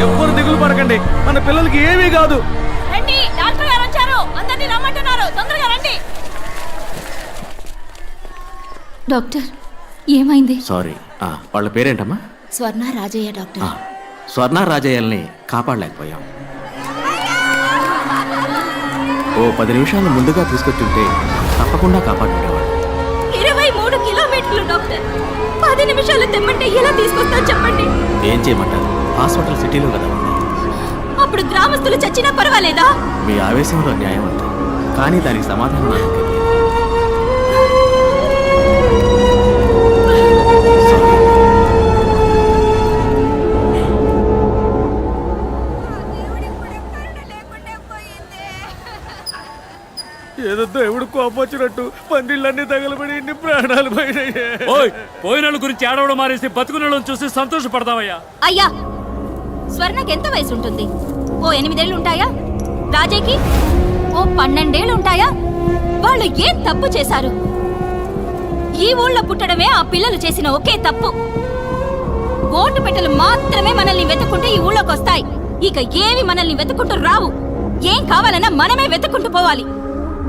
ఎవ్వరు దిగులు పడకండి, మన పిల్లలకి ఏమీ కాదు. రండి, డాక్టర్ గారు వచ్చారు, అందరినీ రమ్మంటున్నారు, తొందరగా రండి. డాక్టర్ ఏమైంది? సారీ, వాళ్ళ పేరేంటమ్మా? స్వర్ణ రాజయ్య డాక్టర్. స్వర్ణ రాజయ్యల్ని కాపాడలేకపోయాం. ఓ 10 నిమిషాలు ముందుగా తీసుకొచ్చుంటే తప్పకుండా కాపాడుండేవాడు. 23 కిలోమీటర్లు డాక్టర్. 10 నిమిషాలు తెమ్మంటే ఎలా తీసుకొస్తా చెప్పండి? ఏం చేయమంటారు? హాస్పిటల్ సిటీలో కదా ఉంది. అప్పుడు గ్రామస్తులు చచ్చినా పర్వాలేదా? మీ ఆవేశంలో న్యాయం అంటారు, కానీ దానికి సమాధానం నాకు తెలియదు. ఏదో దేవుడు కోపొచ్చినట్టు పందిళ్ళన్నీ తగలబడి ఇన్ని ప్రాణాలు పోయినాయి. పోయిన గురించి ఏడవడం మారేసి బతుకున్న చూసి సంతోషపడతావయ్యా. అయ్యా, స్వర్ణకి ఎంత వయసు ఉంటుంది? ఓ 8 ఏళ్ళు ఉంటాయా? రాజేకి ఓ 12 ఏళ్ళు ఉంటాయా? వాళ్ళు ఏం తప్పు చేశారు? ఈ ఊళ్ళో పుట్టడమే ఆ పిల్లలు చేసిన ఒకే తప్పు. ఓటు పెట్టెలు మాత్రమే మనల్ని వెతుక్కుంటూ ఈ ఊళ్ళోకి వస్తాయి. ఇక ఏవి మనల్ని వెతుక్కుంటూ రావు. ఏం కావాలన్నా మనమే వెతుక్కుంటూ పోవాలి.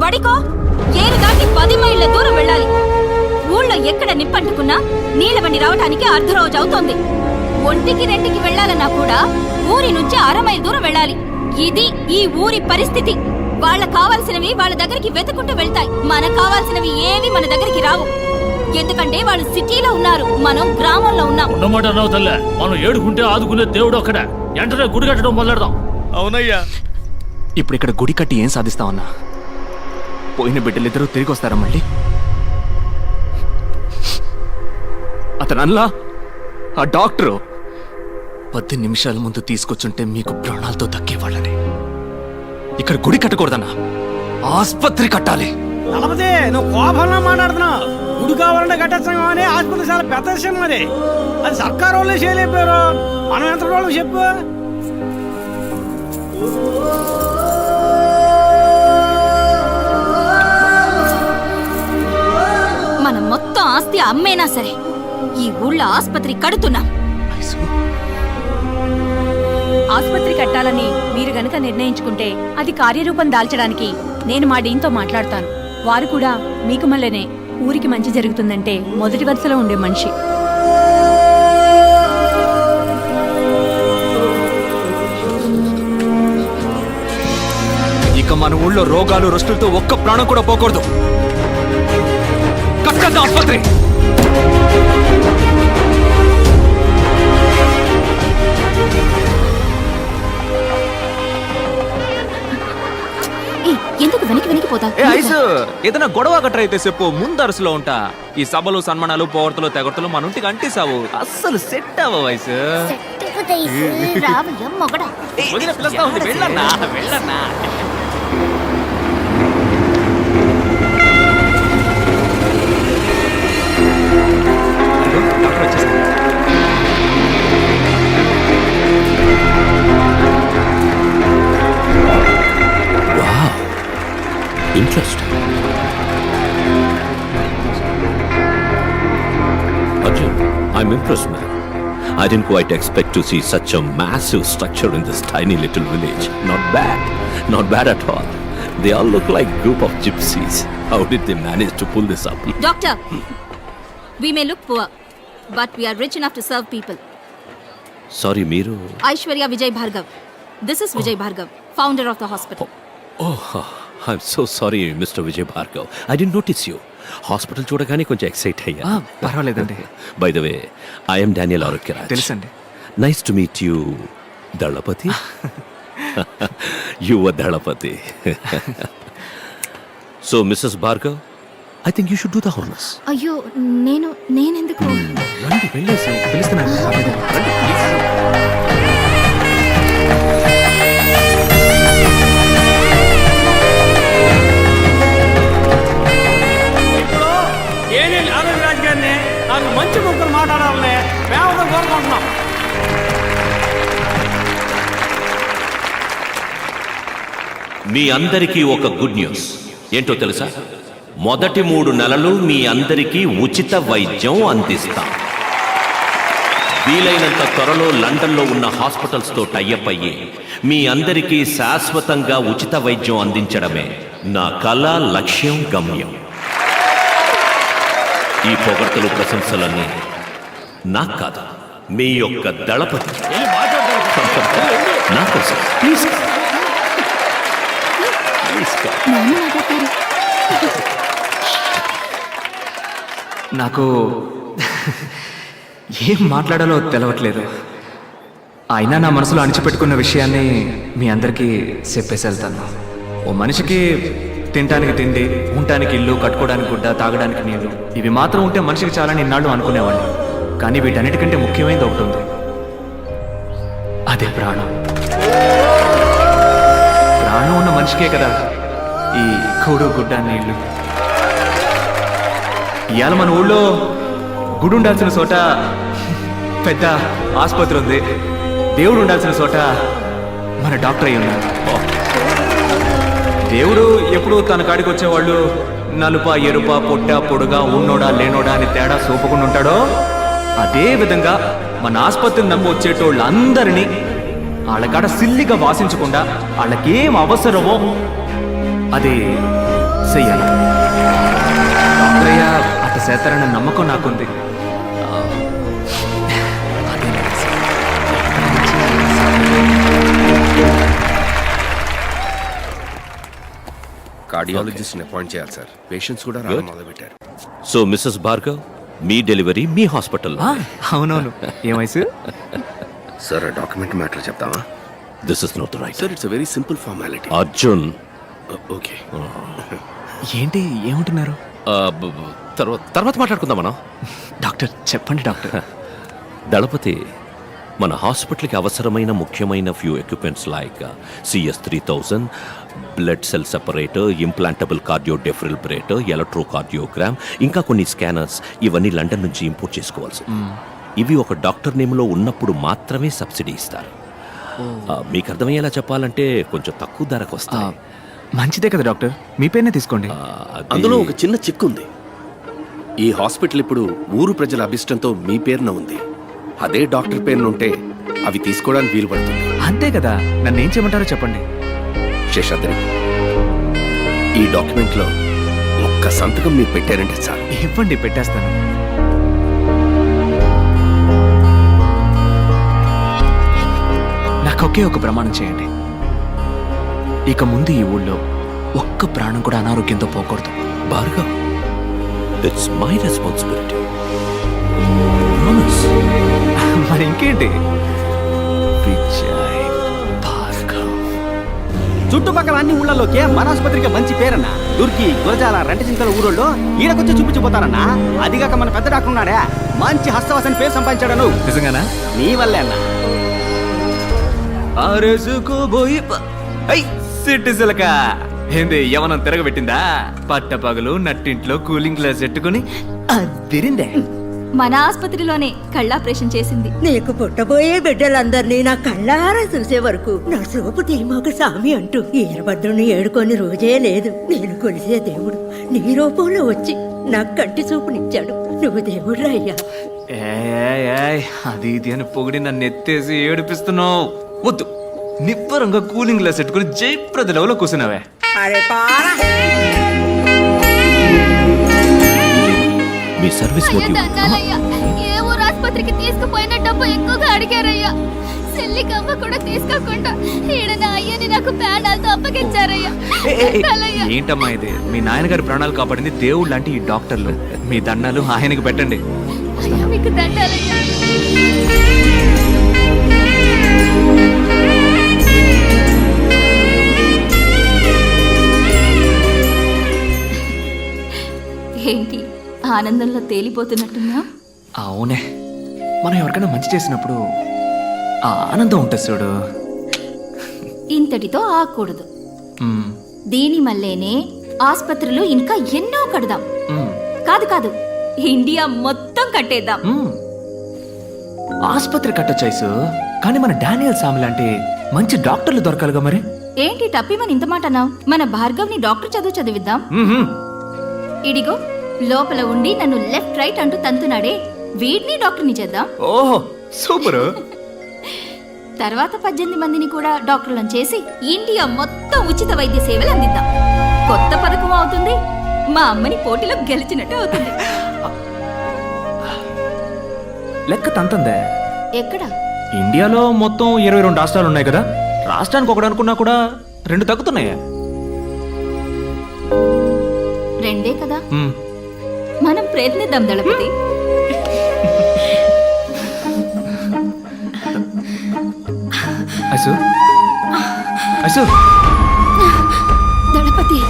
బడికో ఏరు దాటి 10 మైళ్ళ దూరం వెళ్ళాలి. ఊళ్ళో ఎక్కడ నిప్పంటుకున్నా నీళ్ళ బండి రావటానికి అర్ధరోజు అవుతోంది. 1కి 2కి వెళ్ళాలన్నా కూడా ఊరి నుంచి 1/2 మైలు దూరం వెళ్ళాలి. ఇది ఈ ఊరి పరిస్థితి. వాళ్ళకు కావాల్సినవి వాళ్ళ దగ్గరికి వెతుకుంటూ వెళ్తాయి. మనకు కావాల్సినవి ఏవి మన దగ్గరికి రావు. ఎందుకంటే వాళ్ళు సిటీలో ఉన్నారు, మనం గ్రామంలో ఉన్నాం. ఉన్నమాట అన్నావు తల్లే. మనం ఏడుకుంటే ఆదుకునే దేవుడు ఒక్కడే. వెంటనే గుడి కట్టడం మొదలెడదాం. అవునయ్యా. ఇప్పుడు ఇక్కడ గుడి కట్టి ఏం సాధిస్తామన్నా? పోయిన బిడ్డలిద్దరూ తిరిగి వస్తారా మళ్ళీ? అతనల్లా ఆ డాక్టరు 10 నిమిషాల ముందు తీసుకొచ్చుంటే మీకు ప్రాణాలతో దక్కేవాళ్ళని. ఇక్కడ గుడి కట్టకూడదన్నా, ఆస్పత్రి కట్టాలి. నలపదే, నువ్వు కోపంలో మాట్లాడుతున్నావు. గుడి కావాలంటే కట్టేస్తాం అని ఆసుపత్రి చాలా పెద్ద విషయం. మరి అది సర్కారు వాళ్ళే చేయలేపారు, మనం ఎంత వాళ్ళు చెప్పు. మనం మొత్తం ఆస్తి అమ్మేనా సరే ఈ ఊళ్ళో ఆస్పత్రి కడుతున్నాం. ఆస్పత్రి కట్టాలని మీరు గనక నిర్ణయించుకుంటే అది కార్యరూపం దాల్చడానికి నేను మా డీన్తో మాట్లాడతాను. వారు కూడా మీకు మళ్ళనే ఊరికి మంచి జరుగుతుందంటే మొదటి వరుసలో ఉండే మనిషి. ఇక మన ఊళ్ళో రోగాలు రొస్టులతో ఒక్క ప్రాణం కూడా పోకూడదు. కట్టండి ఆస్పత్రి. ఎందుకు వెనక్కి ఏదైనా గొడవ గట్ర అయితే చెప్పు, ముందు అరుసులో ఉంటా. ఈ సభలు సన్మానాలు పోవర్తలు తెగొడతలు మన ఇంటికి అంటిసావు. అస్సలు సెట్ అవ్వ వయసు. వెళ్ళన్నా వెళ్ళన్నా. Interesting. Arjun, I'm impressed, man. I didn't quite expect to see such a massive structure in this tiny little village. Not bad at all. They all look like group of gypsies. How did they manage to pull this up? Doctor, we may look poor, but we are rich enough to serve people. Sorry, Meeru. Aishwarya Vijay Bhargav. This is Vijay Bhargav, founder of the hospital. Oh, I'm so sorry, Mr. Vijay Bhargav. I didn't notice you. Hospital చూడగానే కొంచెం excite అయ్యా. పర్వాలేదండి. By the way, I'm Daniel Arogyaraj. తెలుసండి. Nice to meet you, Dalapathi. యువ Dalapathi. So Mrs Bhargav, I think you should do the honours. అయ్యో నేనెందుకు? రండి వెళ్ళేసి పిలుస్తున్నాను. ఏనేని ఆరోగ్యరాజ్ గారిని నాకు మంచి ముగ్గురు మాట్లాడాలని మేము కోరుకుంటున్నాం. మీ అందరికీ ఒక గుడ్ న్యూస్. ఏంటో తెలుసా? మొదటి 3 నెలలు మీ అందరికీ ఉచిత వైద్యం అందిస్తాం. వీలైనంత త్వరలో లండన్లో ఉన్న హాస్పిటల్స్తో టైఅప్ అయ్యి మీ అందరికీ శాశ్వతంగా ఉచిత వైద్యం అందించడమే నా కళ, లక్ష్యం, గమ్యం. ఈ పొగడ్తలు, ప్రశంసలన్నీ నాకు కాదు, మీ యొక్క దళపతి నా కోసం. ప్లీజ్ నాకు ఏం మాట్లాడాలో తెలవట్లేదు. అయినా నా మనసులో అణిచిపెట్టుకున్న విషయాన్ని మీ అందరికీ చెప్పేసి వెళ్తాను. ఓ మనిషికి తినడానికి తిండి, ఉండటానికి ఇల్లు, కట్టుకోవడానికి గుడ్డ, తాగడానికి నీళ్లు, ఇవి మాత్రం ఉంటే మనిషికి చాలని ఇన్నాళ్ళు అనుకునేవాడిని. కానీ వీటన్నిటికంటే ముఖ్యమైనది ఒకటి ఉంది, అదే ప్రాణం. ప్రాణం ఉన్న మనిషికే కదా ఈ కూడు, గుడ్డ, నీళ్లు. ఇవాళ మన ఊళ్ళో గుడి ఉండాల్సిన చోట పెద్ద ఆసుపత్రి ఉంది, దేవుడు ఉండాల్సిన చోట మన డాక్టర్ అయి ఉన్నారు. దేవుడు ఎప్పుడు తన కాడికి వచ్చేవాళ్ళు నలుప, ఎరుప, పొట్ట, పొడుగా, ఉన్నోడా, లేనోడా అని తేడా చూపకుండా ఉంటాడో, అదే విధంగా మన ఆసుపత్రిని నమ్మి వచ్చేటోళ్ళందరినీ వాళ్ళ కాడ సిల్లిగా వాసించకుండా వాళ్ళకేం అవసరమో అది చెయ్యాలి. డాక్టరయ్య అట్ట చేస్తారన్న నమ్మకం నాకుంది. కార్డియాలజిస్ట్ని అపాయింట్ చేయాలి సార్. పేషెంట్స్ కూడా రావడం మొదలుపెట్టారు. సో మిస్సెస్ భార్గవ్, మీ డెలివరీ మీ హాస్పిటల్. అవునవును. ఏ వయసు? సార్ డాక్యుమెంట్ మ్యాటర్ చెప్తామా? This is not right sir, it's very simple formality. Arjun. Okay. ఏంటి ఏమంటున్నారు? తర్వాత మాట్లాడుకుందాం మనం. డాక్టర్ చెప్పండి డాక్టర్. దళపతి, మన హాస్పిటల్కి అవసరమైన ముఖ్యమైన few equipments like CS3000, blood cell separator, implantable cardio defibrillator, electrocardiogram, ఇంకా కొన్ని స్కానర్స్, ఇవన్నీ లండన్ నుంచి ఇంపోర్ట్ చేసుకోవాల్సి. ఇవి ఒక డాక్టర్ నేమ్లో ఉన్నప్పుడు మాత్రమే సబ్సిడీ ఇస్తారు. మీకు అర్థమయ్యేలా చెప్పాలంటే కొంచెం తక్కువ ధరకు వస్తాయి. మంచిదే కదా డాక్టర్, మీ పేరునే తీసుకోండి. అందులో ఒక చిన్న చిక్కు ఉంది. ఈ హాస్పిటల్ ఇప్పుడు ఊరు ప్రజల అభిష్టంతో మీ పేరున ఉంది. అదే డాక్టర్ పేరున ఉంటే అవి తీసుకోవడానికి వీలు పడుతుంది. అంతే కదా, నన్ను ఏం చేయమంటారో చెప్పండి. శేషాద్రి, ఈ డాక్యుమెంట్లో ఒక్క సంతకం మీరు పెట్టారంటే చాలు. ఇవ్వండి, పెట్టేస్తాను. నాకు ఒకే ఒక ప్రమాణం చేయండి. ఇక ముందు ఈ ఊళ్ళో ఒక్క ప్రాణం కూడా అనారోగ్యంతో పోకూడదు. Bhargav, it's my responsibility. మరి ఇంకేంటి? విజయ్ భార్గవ్. చుట్టుపక్కల అన్ని ఊళ్ళలోకే మన ఆసుపత్రికి మంచి పేరన్నా. దుర్కి, గురజాల, రెంటచింతల ఊరోళ్ళు ఈడకొచ్చి చూపించిపోతారన్నా. అదిగాక మన పెద్ద డాక్టర్ ఉన్నాడే, మంచి హస్తవాసని పేరు సంపాదించాడను. నిజంగానా? నీ వల్లే అన్నా. సిటిజలక ఏంది యవనం తిరగబెట్టిందా? పట్టపగలు నట్టింట్లో కూలింగ్ గ్లాస్ పెట్టుకుని అదిరిందే. మన ఆసుపత్రిలోనే కళ్ళాపరేషన్ చేసింది. నీకు పుట్టబోయే బిడ్డలందరినీ నా కళ్ళారా చూసే వరకు నా సోపు తీమోక సామి అంటూ ఈరభద్రుని ఏడుకొని రోజే లేదు. నేను కొలిసే దేవుడు నీ రూపంలో వచ్చి నాకు కంటి చూపునిచ్చాడు. నువ్వు దేవుడు అయ్యా. అది ఇది అని పొగిడి నన్ను ఎత్తేసి ఏడిపిస్తున్నావు. వద్దు, నిబ్బరంగా కూలింగ్ గ్లాస్ పెట్టుకుని జయప్రద లెవెల్లో కూర్చున్నావే. అరే పారా మీ సర్వీస్ మోటివ్ ఏ ఊరు ఆసుపత్రికి తీసుకుపోయిన డబ్బు ఎక్కువగా అడిగారయ్యా. చెల్లికమ్మ కూడా తీసుకోకుండా ఈడ నా అయ్యని నాకు పేడాలతో అప్పగించారయ్యా. ఏంటమ్మా ఇది? మీ నాయనగారి ప్రాణాలు కాపాడింది దేవుడు లాంటి ఈ డాక్టర్లు. మీ దండాలు ఆయనకి పెట్టండి. అయ్యా మీకు దండాలయ్యా. ఏంటి ఆనందంలో తేలిపోతున్నట్టున్నా? అవునే, మనం ఎవరికైనా మంచి చేసినప్పుడు ఆ ఆనందం ఉంటుంది చూడు. ఇంతటితో ఆగకూడదు. మ్మ్. దీని మల్లేనే ఆస్పత్రులు ఇంకా ఎన్నో కడదాం. మ్మ్. కాదు కాదు, ఇండియా మొత్తం కట్టేద్దాం. మ్మ్. ఆసుపత్రి కట్టొచ్చాయిసు, కానీ మన డానియల్ సామి లాంటి మంచి డాక్టర్లు దొరకాలిగా మరి. ఏంటి టప్పిమని ఇంత మాట అన్నావు? మన భార్గవ్ని డాక్టర్ చదివిద్దాం. మ్మ్. ఇడిగో లోపల ఉండి నన్ను లెఫ్ట్ రైట్ అంటూ తంతున్నాడే, వీడిని డాక్టర్ని చేద్దాం. ఓహో సూపర్. తర్వాత 18 మందిని కూడా డాక్టర్లను చేసి ఇండియా మొత్తం ఉచిత వైద్య సేవలు అందిద్దాం. కొత్త పథకం అవుతుంది, మా అమ్మని పోటీలో గెలిచినట్టు అవుతుంది. లెక్క తంతందే. ఎక్కడ? ఇండియాలో మొత్తం 22 రాష్ట్రాలు ఉన్నాయి కదా, రాష్ట్రానికి ఒకటి అనుకున్నా కూడా 2 తగ్గుతున్నాయా? రెండే కదా, మ్మ్. మనం ప్రయత్నిద్దాం దళపతి. ఐసు ఐసు Dalapathi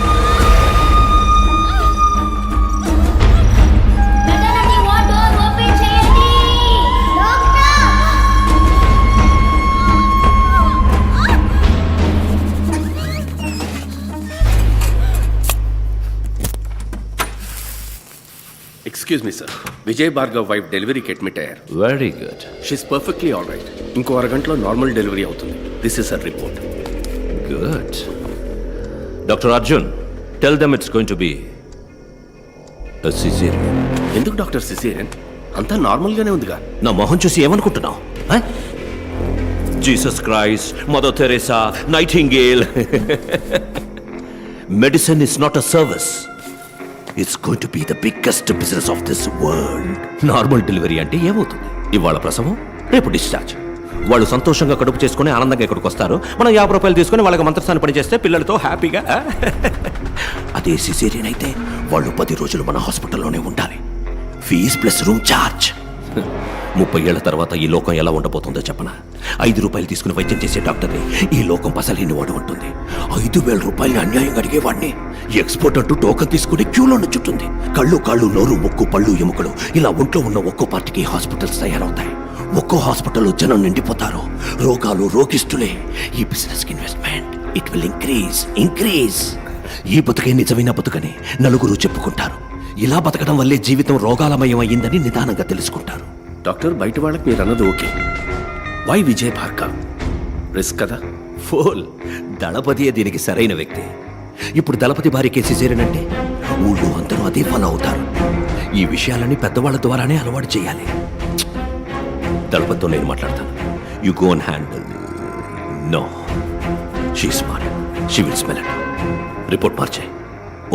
excuse me sir, Vijay Bhargav wife డెలివరీకి అడ్మిట్ అయ్యారు. Very good. She's perfectly all right. ఇంకో అరగంటలో నార్మల్ డెలివరీ అవుతుంది. This is a report. Good. Doctor Arjun, tell them it's going to be a cesarean. ఎందుకు డాక్టర్ సిసేరియన్? అంతా నార్మల్గానే ఉందిగా. నా మొహం చూసి ఏమనుకుంటున్నావు? Jesus Christ, Mother Teresa, Nightingale. Medicine is not a service. It's going to be the biggest business of this world. Normal delivery అంటే ఏమవుతుంది? ఇవాళ ప్రసవం, రేపు డిశ్చార్జ్. వాళ్ళు సంతోషంగా కడుపు చేసుకుని ఆనందంగా ఇక్కడికి వస్తారు. మనం 50 రూపాయలు తీసుకుని వాళ్ళకి మంత్రస్థానం పని చేస్తే పిల్లలతో హ్యాపీగా. అదే సిజేరియన్ అయితే వాళ్ళు 10 రోజులు మన హాస్పిటల్లోనే ఉండాలి. Fees plus room charge. 30 ఏళ్ల తర్వాత ఈ లోకం ఎలా ఉండబోతుందో చెప్పనా? 5 రూపాయలు తీసుకుని వైద్యం చేసే డాక్టర్ని ఈ లోకం పసలేని వాడు ఉంటుంది. 5,000 రూపాయలని అన్యాయంగా అడిగేవాడిని ఎక్స్పోర్ట్ అంటూ టోకన్ తీసుకుని క్యూలో నుంచుంటుంది. కళ్ళు కాళ్ళు నోరు ముక్కు పళ్ళు ఎముకలు ఇలా ఒంట్లో ఉన్న ఒక్కో పార్టీకి హాస్పిటల్స్ తయారవుతాయి. ఒక్కో హాస్పిటల్లో జనం నిండిపోతారు. రోగాలు రోగిస్తులే. ఈ business investment it will increase. ఈ బతుకే నిజమైన బతుకని నలుగురు చెప్పుకుంటారు. ఇలా బతకడం వల్లే జీవితం రోగాలమయం అయ్యిందని నిదానంగా తెలుసుకుంటారు. డాక్టర్, బయట వాళ్ళకి మీరు అన్నది okay. Why Vijay Bhargav? Risk కదా. ఫోల్. దళపతియే దీనికి సరైన వ్యక్తి. ఇప్పుడు దళపతి భార్యకే సిజేరియన్ ఊళ్ళో అందరూ అదే ఫాలో అవుతారు. ఈ విషయాలని పెద్దవాళ్ళ ద్వారానే అలవాటు చేయాలి. దళపతితో నేను మాట్లాడతాను. You go and handle. No, she smart, she will smell it. Report మార్చే.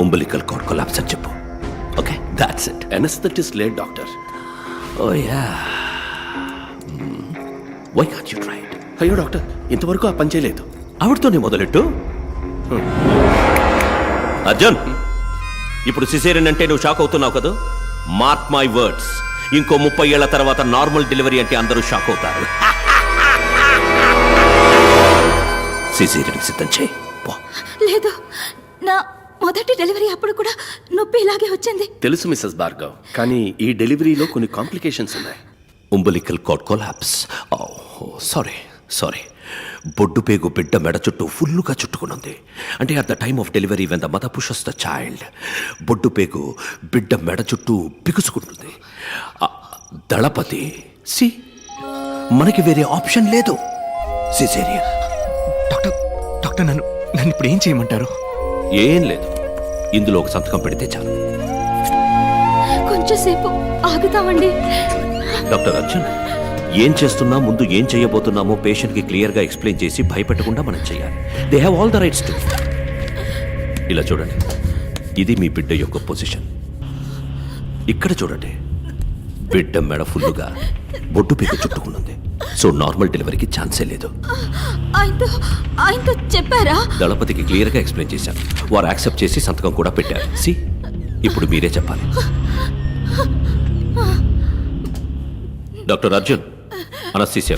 umbilical cord collapse అని చెప్పు. Okay, that's it. Anaesthetist late doctor. Oh yeah. Why can't you try it? అయ్యో డాక్టర్, ఇంతవరకు ఆ పని చేయలేదు. ఆవిడతోనే మొదలెట్టు. అర్జున్, ఇప్పుడు సిజేరియన్ అంటే నువ్వు షాక్ అవుతున్నావు కదా? మార్క్ మై వర్డ్స్, ఇంకో 30 ఏళ్ల తర్వాత నార్మల్ డెలివరీ అంటే అందరూ షాక్ అవుతారు. సిజేరియన్ సిద్ధం చేయి. లేదు, నా మొదటి డెలివరీ అప్పుడు కూడా నొప్పి ఇలాగే వచ్చింది. తెలుసు మిస్సెస్ భార్గవ్, కానీ ఈ డెలివరీలో కొన్ని కాంప్లికేషన్స్ ఉన్నాయి. umbilical cord collapse. సారీ. బొడ్డు పేగు బిడ్డ మెడ చుట్టూ ఫుల్లుగా చుట్టుకునుంది. అంటే at the time of delivery when the mother pushes the child, బొడ్డు పేగు బిడ్డ మెడ చుట్టూ బిగుసుకుంటుంది. దళపతి సి, మనకి వేరే ఆప్షన్ లేదు. సిజేరియన్. డాక్టర్ నన్ను ఇప్పుడు ఏం చేయమంటారు? ఏం లేదు, ఇందులో ఒక సంతకం పెడితే చాలు. కొంచెం సేపు ఆగుతామండి. డాక్టర్ అర్జున్, ఏం చేస్తున్నా ముందు ఏం చేయబోతున్నామో పేషెంట్కి క్లియర్గా ఎక్స్ప్లెయిన్ చేసి భయపెట్టకుండా మనం చేయాలి. They have all the rights to. ఇలా చూడండి, ఇది మీ బిడ్డ యొక్క పొజిషన్. ఇక్కడ చూడండి, బిడ్డ మెడ ఫుల్లుగా బొడ్డు పీక చుట్టుకున్నది. సో నార్మల్ డెలివరీకి ఛాన్సే లేదు. ఆయనతో చెప్పారా? దళపతికి క్లియర్గా ఎక్స్ప్లెయిన్ చేశాను. వారు యాక్సెప్ట్ చేసి సంతకం కూడా పెట్టారు. ఇప్పుడు మీరే చెప్పాలి. Doctor Arjun, anaesthesia